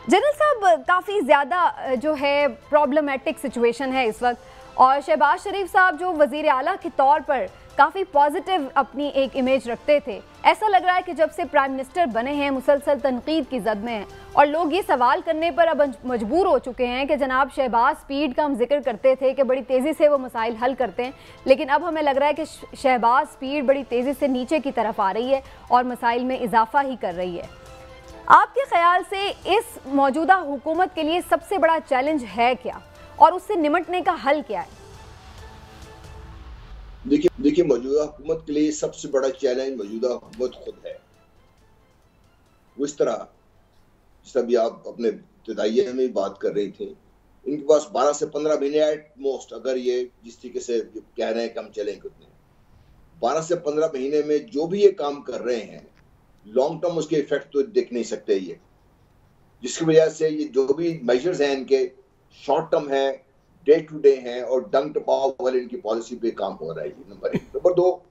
General साहब काफ़ी ज़्यादा जो है प्रॉब्लमेटिक सिचुएशन है इस वक्त, और शहबाज शरीफ साहब जो वज़ीर आला के तौर पर काफ़ी पॉजिटिव अपनी एक इमेज रखते थे, ऐसा लग रहा है कि जब से प्राइम मिनिस्टर बने हैं मुसलसल तनकीद की जद में हैं और लोग ये सवाल करने पर अब मजबूर हो चुके हैं कि जनाब शहबाज स्पीड का हम जिक्र करते थे कि बड़ी तेज़ी से वो मसाइल हल करते हैं, लेकिन अब हमें लग रहा है कि शहबाज स्पीड बड़ी तेज़ी से नीचे की तरफ आ रही है और मसाइल में इजाफा ही कर रही है। आपके ख्याल से इस मौजूदा हुकूमत के लिए सबसे बड़ा चैलेंज है क्या और उससे निमटने का हल क्या है? देखिए मौजूदा हुकूमत के लिए सबसे बड़ा चैलेंज मौजूदा हुकूमत खुद है। वो इस तरह जिस अभी आप अपने इब्तिदाइये में बात कर रही थी, इनके पास 12 से 15 महीने एट मोस्ट, अगर ये जिस तरीके से कह रहे हैं कि हम चलेंगे, 12 से 15 महीने में जो भी ये काम कर रहे हैं लॉन्ग टर्म उसके इफेक्ट तो देख नहीं सकते ये, जिसकी वजह से ये जो भी मेजर्स हैं इनके शॉर्ट टर्म है, डे टू डे हैं और डंक टपाव वाले इनकी पॉलिसी पे काम हो रहा है। ये नंबर 1। नंबर 2,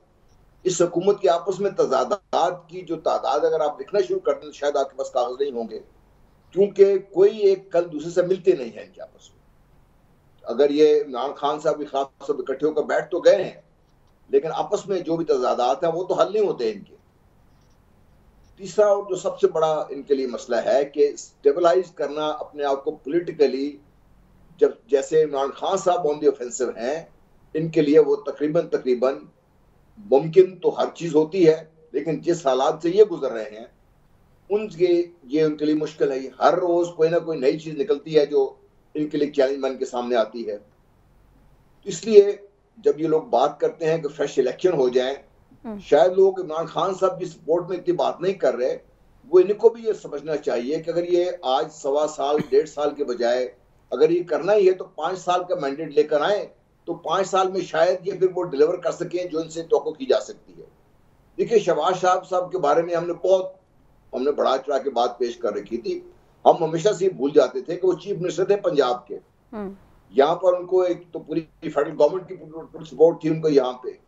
इस हुकूमत के आपस में तजादात की जो तादाद अगर आप लिखना शुरू कर दें तो शायद आपके पास कागज नहीं होंगे, क्योंकि कोई एक कल दूसरे से मिलते नहीं है इनके आपस में। अगर ये इमरान खान साहब भी खास सब इकट्ठे होकर बैठ तो गए हैं, लेकिन आपस में जो भी तजादात हैं वो तो हल नहीं होते इनके। तीसरा और जो सबसे बड़ा इनके लिए मसला है कि स्टेबलाइज करना अपने आप को पॉलिटिकली, जब जैसे इमरान खान साहब ऑन द ऑफेंसिव हैं, इनके लिए वो तकरीबन मुमकिन तो हर चीज होती है, लेकिन जिस हालात से ये गुजर रहे हैं उनके लिए मुश्किल है। हर रोज कोई ना कोई नई चीज निकलती है जो इनके लिए चैलेंज बन के सामने आती है। इसलिए जब ये लोग बात करते हैं कि फ्रेश इलेक्शन हो जाए, शायद लोग इमरान खान साहब की सपोर्ट में इतनी बात नहीं कर रहे। वो इनको भी ये समझना चाहिए कि अगर ये आज 1.25 साल 1.5 साल के बजाय अगर ये करना ही है तो 5 साल का मैंडेट लेकर आए, तो 5 साल में शायद ये फिर वो डिलीवर कर सकें जो इनसे तवक्को की जा सकती है। देखिए शहबाज साहब के बारे में हमने बड़ा चढ़ा के बात पेश कर रखी थी। हम हमेशा से भूल जाते थे कि वो चीफ मिनिस्टर थे पंजाब के। यहाँ पर उनको एक तो पूरी फेडरल गवर्नमेंट की सपोर्ट थी उनको, यहाँ पे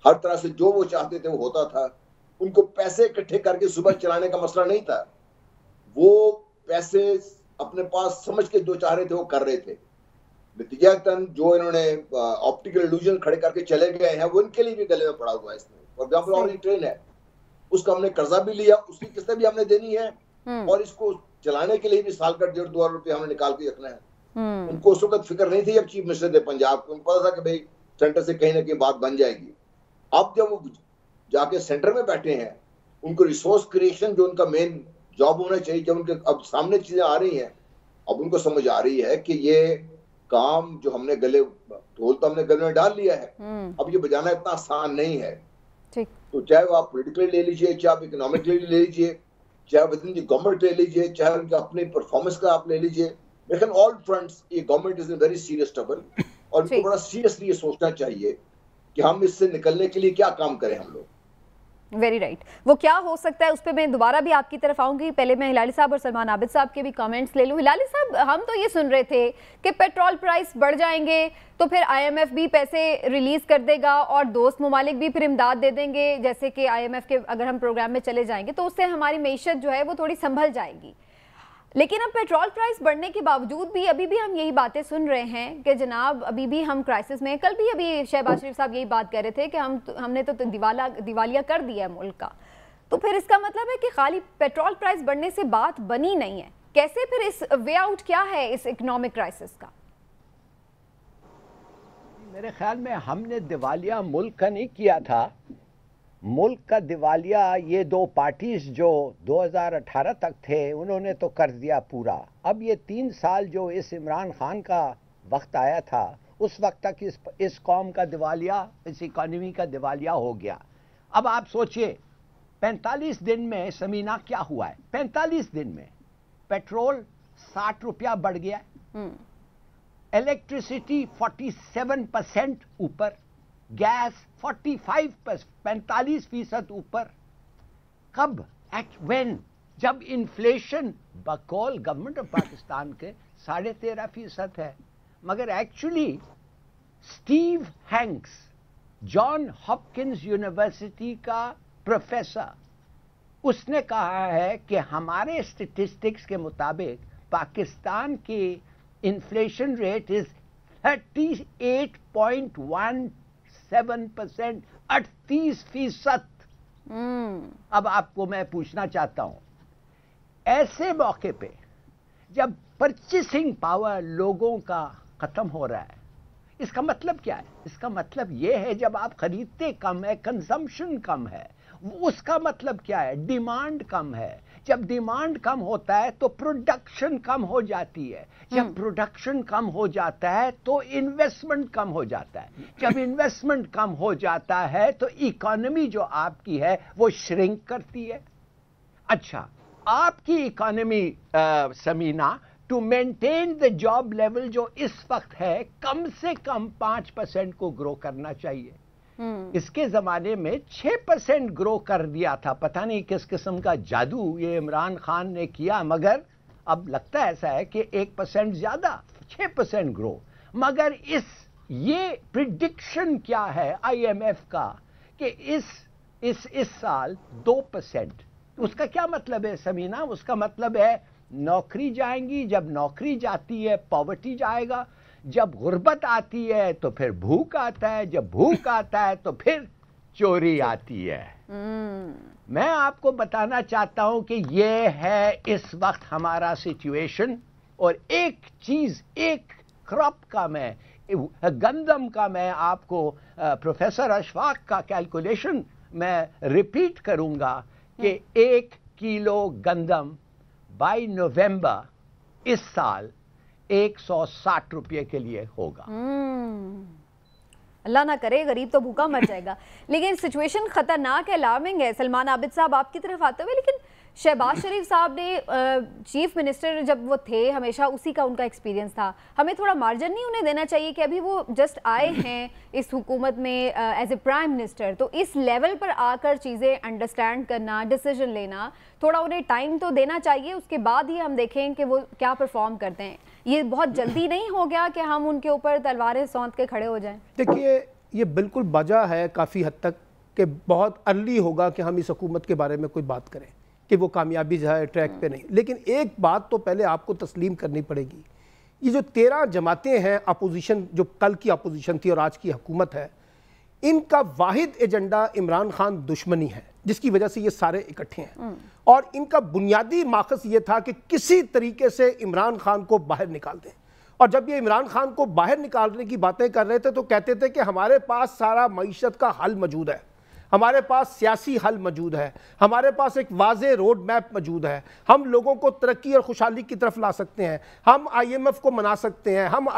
हर तरह से जो वो चाहते थे वो होता था। उनको पैसे इकट्ठे करके सुबह चलाने का मसला नहीं था, वो पैसे अपने पास समझ के जो चाह रहे थे वो कर रहे थे। नतीजतन जो इन्होंने ऑप्टिकल इल्यूजन खड़े करके चले गए हैं वो इनके लिए भी गले में पड़ा हुआ है। इसमें फॉर एग्जाम्पल ऑनलाइन ट्रेन है, उसका हमने कर्जा भी लिया, उसकी किस्तें भी हमने देनी है और इसको चलाने के लिए भी साल का 1.5-2 अरब रुपये हमने निकाल के रखना है। उनको उस वक्त फिक्र नहीं थी जब चीफ मिनिस्टर थे पंजाब को, उनको पता था कि भाई सेंटर से कहीं ना कहीं बात बन जाएगी। अब जब वो जाके सेंटर में बैठे हैं, उनको रिसोर्स क्रिएशन जो उनका मेन जॉब होना चाहिए, जब उनके अब सामने चीजें आ रही हैं, अब उनको समझ आ रही है कि ये काम जो हमने ढोल तो हमने गले में डाल लिया है, अब ये बजाना इतना आसान नहीं है। तो चाहे वो आप पोलिटिकली ले लीजिए, चाहे आप इकोनॉमिकली ले लीजिए, चाहे विद इन द गवर्नमेंट ले लीजिए, चाहे उनके अपनी परफॉर्मेंस का आप ले लीजिए, लेकिन ऑल फ्रंट्स ये government is in very serious trouble और इनको बड़ा सीरियसली ये सोचना चाहिए कि हम इससे निकलने के लिए क्या काम करें हम लोग। Very right. वो क्या हो सकता है उस पर मैं दोबारा भी आपकी तरफ आऊंगी। पहले मैं हिलाली साहब और सलमान आबिद साहब के भी कमेंट्स ले लूं। हिलाली साहब, हम तो ये सुन रहे थे कि पेट्रोल प्राइस बढ़ जाएंगे तो फिर IMF भी पैसे रिलीज कर देगा और दोस्त ममालिक भी फिर इमदाद दे देंगे, जैसे कि IMF के अगर हम प्रोग्राम में चले जाएंगे तो उससे हमारी मईशत जो है वो थोड़ी संभल जाएगी। लेकिन अब पेट्रोल प्राइस बढ़ने के बावजूद भी अभी भी हम यही बातें सुन रहे हैं कि जनाब अभी भी हम क्राइसिस में। कल भी अभी शहबाज शरीफ साहब यही बात कर रहे थे कि हमने तो दिवालिया कर दिया है मुल्क का। तो फिर इसका मतलब है कि खाली पेट्रोल प्राइस बढ़ने से बात बनी नहीं है। कैसे फिर इस वे आउट क्या है इस इकोनॉमिक क्राइसिस का? मेरे ख्याल में हमने दिवालिया मुल्क का नहीं किया था, मुल्क का दिवालिया ये दो पार्टीज जो 2018 तक थे उन्होंने तो कर दिया पूरा। अब ये 3 साल जो इस इमरान खान का वक्त आया था उस वक्त तक इस कौम का दिवालिया, इस इकॉनमी का दिवालिया हो गया। अब आप सोचिए 45 दिन में समीना क्या हुआ है। 45 दिन में पेट्रोल 60 रुपया बढ़ गया, इलेक्ट्रिसिटी 47% ऊपर, गैस 45% ऊपर। कब? व्हेन? जब इन्फ्लेशन बकौल गवर्नमेंट ऑफ पाकिस्तान के 13.5% है। मगर actually Steve Hanks, John Hopkins university का प्रोफेसर, उसने कहा है कि हमारे स्टैटिस्टिक्स के मुताबिक पाकिस्तान की इन्फ्लेशन रेट इज 38.17%, 38%। अब आपको मैं पूछना चाहता हूं, ऐसे मौके पे जब परचेसिंग पावर लोगों का खत्म हो रहा है, इसका मतलब क्या है? इसका मतलब यह है जब आप खरीदते कम है, कंजम्पशन कम है, उसका मतलब क्या है? डिमांड कम है। जब डिमांड कम होता है तो प्रोडक्शन कम हो जाती है, जब प्रोडक्शन कम हो जाता है तो इन्वेस्टमेंट कम हो जाता है, जब इन्वेस्टमेंट कम हो जाता है तो इकोनॉमी जो आपकी है वो श्रिंक करती है। अच्छा, आपकी economy Samina, to maintain the job level जो इस वक्त है, कम से कम 5% को ग्रो करना चाहिए। इसके जमाने में 6% ग्रो कर दिया था। पता नहीं किस किस्म का जादू ये इमरान खान ने किया, मगर अब लगता ऐसा है कि 1% ज्यादा, 6% ग्रो। मगर ये प्रिडिक्शन क्या है IMF का कि इस साल 2%। उसका क्या मतलब है समीना? उसका मतलब है नौकरी जाएंगी, जब नौकरी जाती है पॉवर्टी जाएगा, जब गुर्बत आती है तो फिर भूख आता है, जब भूख आता है तो फिर चोरी आती है। मैं आपको बताना चाहता हूं कि ये है इस वक्त हमारा सिचुएशन। और एक चीज, एक क्रॉप का मैं, गंदम का मैं आपको प्रोफेसर अशफाक का कैलकुलेशन मैं रिपीट करूंगा कि 1 किलो गंदम बाय नवंबर इस साल 160 रुपये के लिए होगा। अल्लाह ना करे, गरीब तो भूखा मर जाएगा। लेकिन सिचुएशन खतरनाक है, अलार्मिंग है। सलमान आबिद साहब आपकी तरफ आते हुए, लेकिन शहबाज शरीफ साहब ने चीफ मिनिस्टर जब वो थे हमेशा उसी का उनका एक्सपीरियंस था, हमें थोड़ा मार्जिन नहीं उन्हें देना चाहिए कि अभी वो जस्ट आए हैं इस हुकूमत में एज ए प्राइम मिनिस्टर, तो इस लेवल पर आकर चीज़ें अंडरस्टैंड करना, डिसीजन लेना, थोड़ा उन्हें टाइम तो देना चाहिए। उसके बाद ही हम देखें कि वो क्या परफॉर्म करते हैं। ये बहुत जल्दी नहीं हो गया कि हम उनके ऊपर तलवारें सौंध के खड़े हो जाएं? देखिए, ये बिल्कुल वजह है काफ़ी हद तक कि बहुत अर्ली होगा कि हम इस हुकूमत के बारे में कोई बात करें कि वो कामयाबी है ट्रैक पे नहीं। लेकिन एक बात तो पहले आपको तस्लीम करनी पड़ेगी, ये जो 13 जमातें हैं अपोजिशन, जो कल की अपोजिशन थी और आज की हुकूमत है, इनका वाहिद एजेंडा इमरान खान दुश्मनी है, जिसकी वजह से ये सारे इकट्ठे हैं। और इनका बुनियादी माकस ये था कि किसी तरीके से इमरान खान को बाहर निकाल दें। और जब ये इमरान खान को बाहर निकालने की बातें कर रहे थे तो कहते थे कि हमारे पास सारा मईशत का हल मौजूद है, हमारे पास सियासी हल मौजूद है, हमारे पास एक वाज़े रोड मैप मौजूद है, हम लोगों को तरक्की और खुशहाली की तरफ ला सकते हैं, हम IMF को मना सकते हैं, हम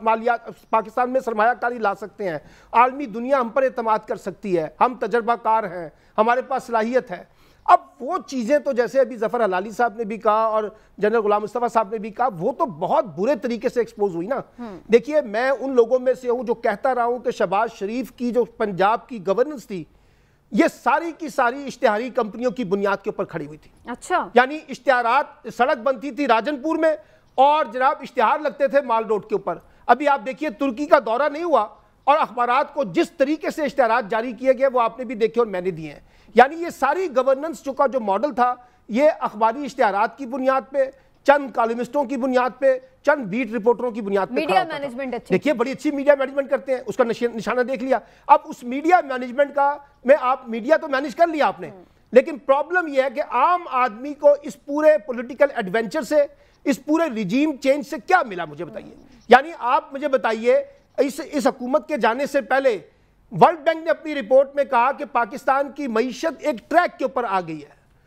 मालियात पाकिस्तान में सरमायाकारी ला सकते हैं, आलमी दुनिया हम पर एतमाद कर सकती है, हम तजर्बाकार हैं, हमारे पास सलाहियत है। अब वो चीज़ें तो जैसे अभी ज़फ़र हलाली साहब ने भी कहा और जनरल गुलाम मुस्तफ़ा साहब ने भी कहा, वो तो बहुत बुरे तरीके से एक्सपोज हुई ना। देखिए, मैं उन लोगों में से हूँ जो कहता रहा हूँ कि शहबाज शरीफ की जो पंजाब की गवर्नेंस थी, ये सारी की सारी इश्तिहारी कंपनियों की बुनियाद के ऊपर खड़ी हुई थी। अच्छा, यानी इश्तिहारात, सड़क बनती थी राजनपुर में और जनाब इश्तिहार लगते थे माल रोड के ऊपर। अभी आप देखिए, तुर्की का दौरा नहीं हुआ और अखबारात को जिस तरीके से इश्तिहारात जारी किए गए वो आपने भी देखे और मैंने दिए हैं। यानी ये सारी गवर्नेंस का जो मॉडल था, ये अखबारी इश्तिहारात की बुनियाद पे, चंद कॉलमिस्टों की बुनियाद पे, चंद बीट रिपोर्टरों की बुनियाद पे। मीडिया मैनेजमेंट अच्छी, देखिए बड़ी अच्छी मीडिया मैनेजमेंट करते हैं, उसका निशाना देख लिया। अब उस मीडिया मैनेजमेंट का में आप मीडिया तो मैनेज कर लिया आपने, लेकिन प्रॉब्लम यह है कि आम आदमी को इस पूरे पॉलिटिकल एडवेंचर से, इस पूरे रिजीम चेंज से क्या मिला, मुझे बताइए। यानी आप मुझे बताइए, इस हुकूमत के जाने से पहले वर्ल्ड बैंक ने अपनी रिपोर्ट में कहा कि पाकिस्तान की मईशत एक ट्रैक के ऊपर आ गई है।